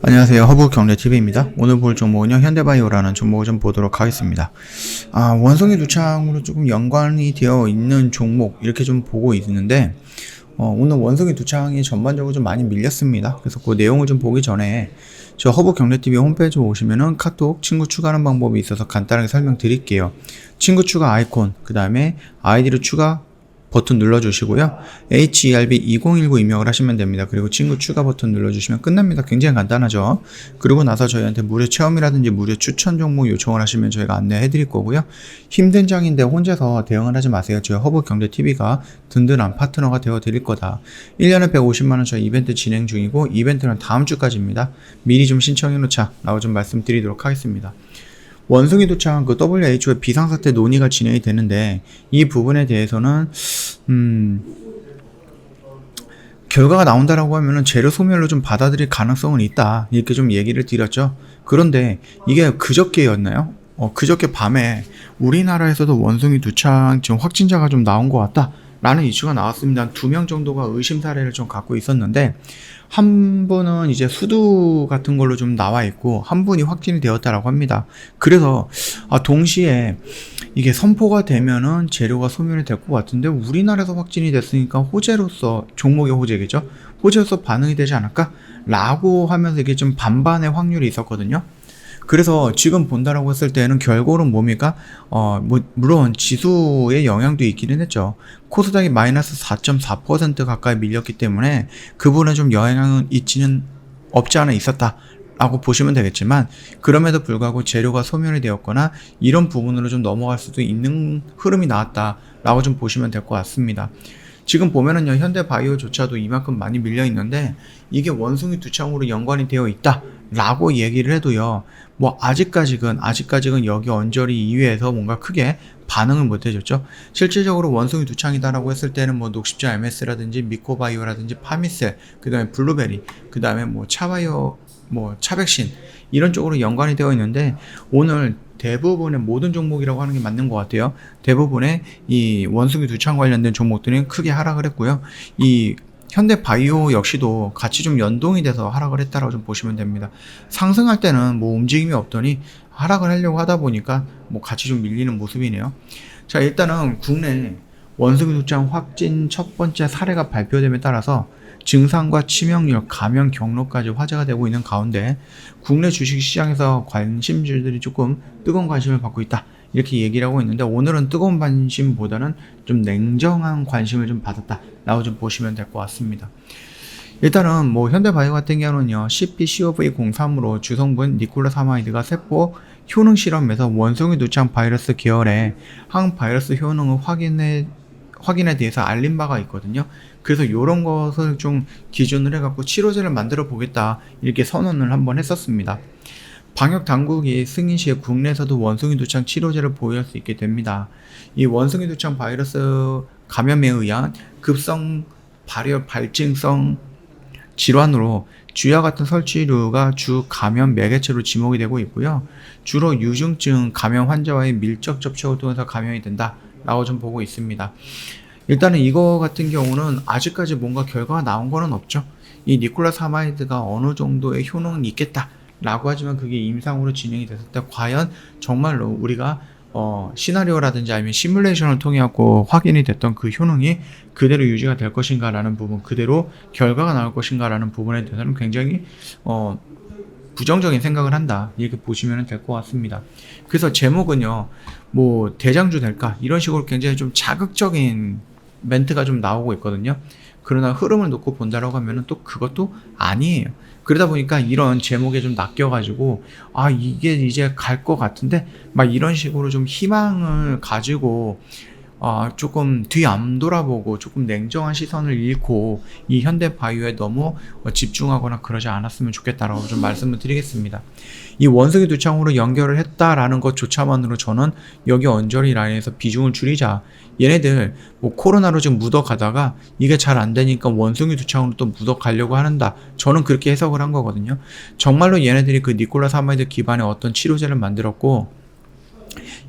안녕하세요. 허브경제TV입니다. 오늘 볼 종목은요, 현대바이오라는 종목을 좀 보도록 하겠습니다. 원성이 두창으로 조금 연관이 되어 있는 종목, 이렇게 좀 보고 있는데, 오늘 원성이 두창이 전반적으로 좀 많이 밀렸습니다. 그래서 그 내용을 좀 보기 전에, 저 허브경제TV 홈페이지 오시면은 카톡 친구 추가하는 방법이 있어서 간단하게 설명드릴게요. 친구 추가 아이콘, 그 다음에 아이디로 추가 버튼 눌러주시고요. HERB2019 입력을 하시면 됩니다. 그리고 친구 추가 버튼 눌러주시면 끝납니다. 굉장히 간단하죠. 그리고 나서 저희한테 무료 체험이라든지 무료 추천 종목 요청을 하시면 저희가 안내해 드릴 거고요. 힘든 장인데 혼자서 대응을 하지 마세요. 저희 허브경제TV가 든든한 파트너가 되어 드릴 거다. 1년에 150만원 저희 이벤트 진행 중이고, 이벤트는 다음 주까지입니다. 미리 좀 신청해 놓자 라고 좀 말씀드리도록 하겠습니다. 원숭이 두창 그 WHO의 비상사태 논의가 진행이 되는데, 이 부분에 대해서는 결과가 나온다라고 하면은 재료 소멸로 좀 받아들일 가능성은 있다, 이렇게 좀 얘기를 드렸죠. 그런데 이게 그저께였나요? 그저께 밤에 우리나라에서도 원숭이 두창 지금 확진자가 좀 나온 것 같다 라는 이슈가 나왔습니다. 2명 정도가 의심 사례를 좀 갖고 있었는데, 한 분은 이제 수두 같은 걸로 좀 나와 있고, 한 분이 확진이 되었다라고 합니다. 그래서 동시에 이게 선포가 되면은 재료가 소멸이 될 것 같은데, 우리나라에서 확진이 됐으니까 호재로서, 종목의 호재겠죠? 호재로서 반응이 되지 않을까? 라고 하면서 이게 좀 반반의 확률이 있었거든요. 그래서 지금 본다라고 했을 때는 결국은 뭡니까? 물론 지수의 영향도 있기는 했죠. 코스닥이 마이너스 4.4% 가까이 밀렸기 때문에 그분은 좀 영향은 있지는 없지 않아 있었다 라고 보시면 되겠지만, 그럼에도 불구하고 재료가 소멸이 되었거나 이런 부분으로 좀 넘어갈 수도 있는 흐름이 나왔다 라고 좀 보시면 될 것 같습니다. 지금 보면은요, 현대바이오조차도 이만큼 많이 밀려 있는데, 이게 원숭이 두창으로 연관이 되어 있다 라고 얘기를 해도요, 뭐 아직까지는 여기 언저리 이외에서 뭔가 크게 반응을 못 해줬죠. 실질적으로 원숭이 두창이다라고 했을 때는 뭐 녹십자 MS라든지 미코바이오라든지 파미셀, 그 다음에 블루베리, 그 다음에 뭐 차바이오, 뭐 차백신, 이런 쪽으로 연관이 되어 있는데, 오늘 대부분의 모든 종목이라고 하는 게 맞는 것 같아요. 대부분의 이 원숭이 두창 관련된 종목들은 크게 하락을 했고요. 이 현대바이오 역시도 같이 좀 연동이 돼서 하락을 했다라고 좀 보시면 됩니다. 상승할 때는 뭐 움직임이 없더니 하락을 하려고 하다 보니까 뭐 같이 좀 밀리는 모습이네요. 자, 일단은 국내 원숭이 두창 확진 첫 번째 사례가 발표됨에 따라서 증상과 치명률, 감염 경로까지 화제가 되고 있는 가운데, 국내 주식시장에서 관심주들이 조금 뜨거운 관심을 받고 있다, 이렇게 얘기를 하고 있는데, 오늘은 뜨거운 관심보다는 좀 냉정한 관심을 좀 받았다 라고 좀 보시면 될 것 같습니다. 일단은 뭐 현대바이오 같은 경우는요, CP-CoV03으로 주성분 니콜라사마이드가 세포 효능 실험에서 원숭이 두창 바이러스 계열의 항바이러스 효능을 확인에 대해서 알린 바가 있거든요. 그래서 이런 것을 좀 기준으로 해갖고 치료제를 만들어 보겠다, 이렇게 선언을 한번 했었습니다. 방역 당국이 승인 시에 국내에서도 원숭이 두창 치료제를 보유할 수 있게 됩니다. 이 원숭이 두창 바이러스 감염에 의한 급성 발열 발증성 질환으로 쥐와 같은 설치류가 주 감염 매개체로 지목이 되고 있고요. 주로 유증증 감염 환자와의 밀접 접촉을 통해서 감염이 된다 라고 좀 보고 있습니다. 일단은 이거 같은 경우는 아직까지 뭔가 결과가 나온 거는 없죠. 이 니콜라사마이드가 어느 정도의 효능은 있겠다 라고 하지만, 그게 임상으로 진행이 됐을 때 과연 정말로 우리가 시나리오라든지 아니면 시뮬레이션을 통해 갖고 확인이 됐던 그 효능이 그대로 유지가 될 것인가 라는 부분, 그대로 결과가 나올 것인가 라는 부분에 대해서는 굉장히 부정적인 생각을 한다, 이렇게 보시면 될 것 같습니다. 그래서 제목은요, 뭐 대장주 될까, 이런 식으로 굉장히 좀 자극적인 멘트가 좀 나오고 있거든요. 그러나 흐름을 놓고 본다라고 하면은 또 그것도 아니에요. 그러다 보니까 이런 제목에 좀 낚여가지고, 이게 이제 갈 것 같은데 막 이런 식으로 좀 희망을 가지고 조금 뒤 안 돌아보고 조금 냉정한 시선을 잃고 이 현대바이오에 너무 집중하거나 그러지 않았으면 좋겠다라고 좀 말씀을 드리겠습니다. 이 원숭이 두창으로 연결을 했다라는 것조차만으로 저는 여기 언저리 라인에서 비중을 줄이자, 얘네들 뭐 코로나로 지금 묻어가다가 이게 잘 안 되니까 원숭이 두창으로 또 묻어가려고 한다, 저는 그렇게 해석을 한 거거든요. 정말로 얘네들이 그 니콜라사마이드 기반의 어떤 치료제를 만들었고,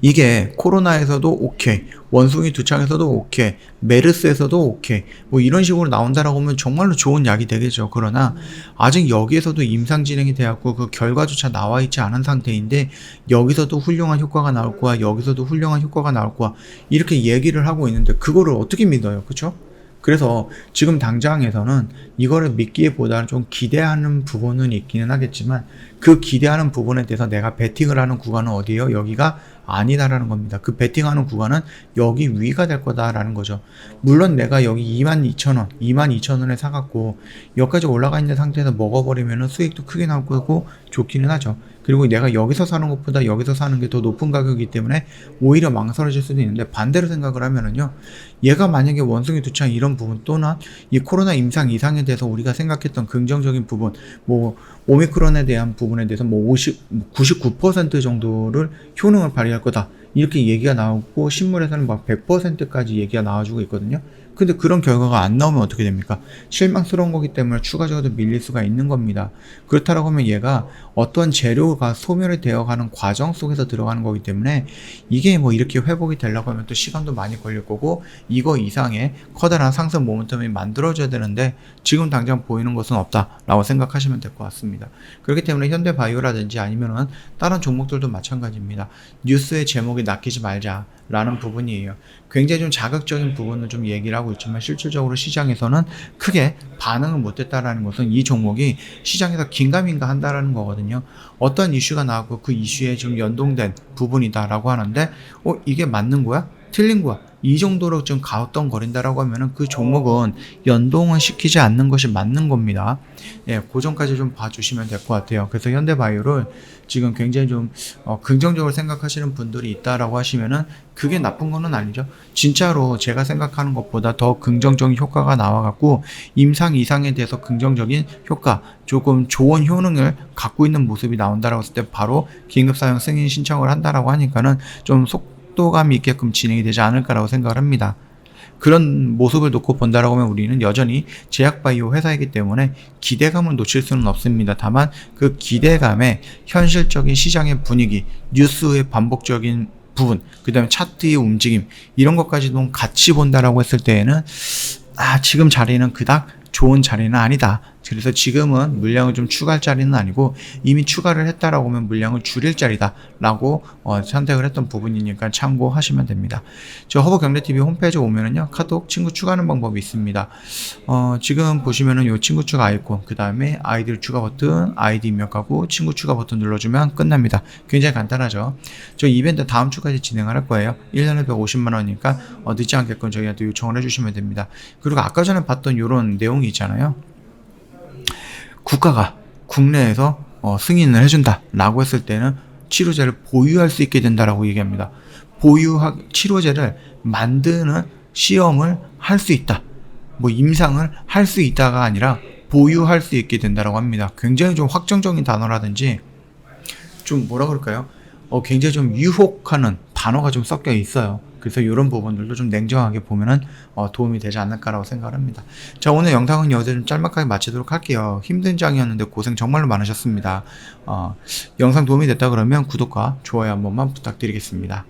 이게 코로나에서도 오케이, 원숭이 두창에서도 오케이, 메르스에서도 오케이, 뭐 이런 식으로 나온다라고 하면 정말로 좋은 약이 되겠죠. 그러나 아직 여기에서도 임상 진행이 되었고 그 결과조차 나와 있지 않은 상태인데 여기서도 훌륭한 효과가 나올 거야, 여기서도 훌륭한 효과가 나올 거야 이렇게 얘기를 하고 있는데 그거를 어떻게 믿어요, 그렇죠? 그래서 지금 당장에서는 이거를 믿기보다는 좀 기대하는 부분은 있기는 하겠지만 그 기대하는 부분에 대해서 내가 베팅을 하는 구간은 어디예요? 여기가 아니다라는 겁니다. 그 베팅하는 구간은 여기 위가 될 거다라는 거죠. 물론 내가 여기 22,000원, 22,000원에 사갖고 여기까지 올라가 있는 상태에서 먹어버리면 수익도 크게 나올 거고 좋기는 하죠. 그리고 내가 여기서 사는 것보다 여기서 사는 게 더 높은 가격이기 때문에 오히려 망설여질 수도 있는데 반대로 생각을 하면은요, 얘가 만약에 원숭이 두창 이런 부분 또는 이 코로나 임상 이상에 대해서 우리가 생각했던 긍정적인 부분, 뭐 오미크론에 대한 부분에 대해서 뭐 99% 정도를 효능을 발휘할 거다 이렇게 얘기가 나오고 신문에서는 막 100%까지 얘기가 나와주고 있거든요. 근데 그런 결과가 안 나오면 어떻게 됩니까? 실망스러운 거기 때문에 추가적으로 밀릴 수가 있는 겁니다. 그렇다고 하면 얘가 어떤 재료가 소멸이 되어가는 과정 속에서 들어가는 거기 때문에 이게 뭐 이렇게 회복이 되려고 하면 또 시간도 많이 걸릴 거고 이거 이상의 커다란 상승 모멘텀이 만들어져야 되는데 지금 당장 보이는 것은 없다라고 생각하시면 될 것 같습니다. 그렇기 때문에 현대바이오라든지 아니면은 다른 종목들도 마찬가지입니다. 뉴스의 제목이 낚이지 말자 라는 부분이에요. 굉장히 좀 자극적인 부분을 좀 얘기를 하고 있지만 실질적으로 시장에서는 크게 반응을 못했다라는 것은 이 종목이 시장에서 긴가민가 한다라는 거거든요. 어떤 이슈가 나오고 그 이슈에 좀 연동된 부분이다라고 하는데 이게 맞는 거야? 틀린 거야? 이 정도로 좀 가우뚱거린다라고 하면은 그 종목은 연동을 시키지 않는 것이 맞는 겁니다. 예, 그 점까지 좀 봐주시면 될 것 같아요. 그래서 현대바이오를 지금 굉장히 좀 긍정적으로 생각하시는 분들이 있다라고 하시면은 그게 나쁜 거는 아니죠. 진짜로 제가 생각하는 것보다 더 긍정적인 효과가 나와갖고 임상 이상에 대해서 긍정적인 효과, 조금 좋은 효능을 갖고 있는 모습이 나온다라고 했을 때 바로 긴급사용 승인 신청을 한다라고 하니까는 좀 속도감 있게끔 진행이 되지 않을까라고 생각을 합니다. 그런 모습을 놓고 본다라고 하면 우리는 여전히 제약바이오 회사이기 때문에 기대감을 놓칠 수는 없습니다. 다만 그 기대감에 현실적인 시장의 분위기, 뉴스의 반복적인 부분, 그 다음에 차트의 움직임 이런 것까지도 같이 본다라고 했을 때에는 지금 자리는 그닥 좋은 자리는 아니다. 그래서 지금은 물량을 좀 추가할 자리는 아니고 이미 추가를 했다라고 하면 물량을 줄일 자리다 라고 선택을 했던 부분이니까 참고하시면 됩니다. 저 허브경제TV 홈페이지 오면은요, 카톡 친구 추가하는 방법이 있습니다. 지금 보시면은 요 친구 추가 아이콘, 그 다음에 아이디 추가 버튼, 아이디 입력하고 친구 추가 버튼 눌러주면 끝납니다. 굉장히 간단하죠. 저 이벤트 다음 주까지 진행을 할 거예요. 1년에 150만원이니까 늦지 않게끔 저희한테 요청을 해주시면 됩니다. 그리고 아까 전에 봤던 요런 내용이 있잖아요. 국가가 국내에서 승인을 해준다 라고 했을 때는 치료제를 보유할 수 있게 된다라고 얘기합니다. 치료제를 만드는 시험을 할 수 있다, 뭐 임상을 할 수 있다가 아니라 보유할 수 있게 된다라고 합니다. 굉장히 좀 확정적인 단어라든지 좀 뭐라 그럴까요? 굉장히 좀 유혹하는 단어가 좀 섞여 있어요. 그래서 이런 부분들도 좀 냉정하게 보면은 도움이 되지 않을까라고 생각을 합니다. 자, 오늘 영상은 여기서 좀 짤막하게 마치도록 할게요. 힘든 장이었는데 고생 정말로 많으셨습니다. 영상 도움이 됐다 그러면 구독과 좋아요 한 번만 부탁드리겠습니다.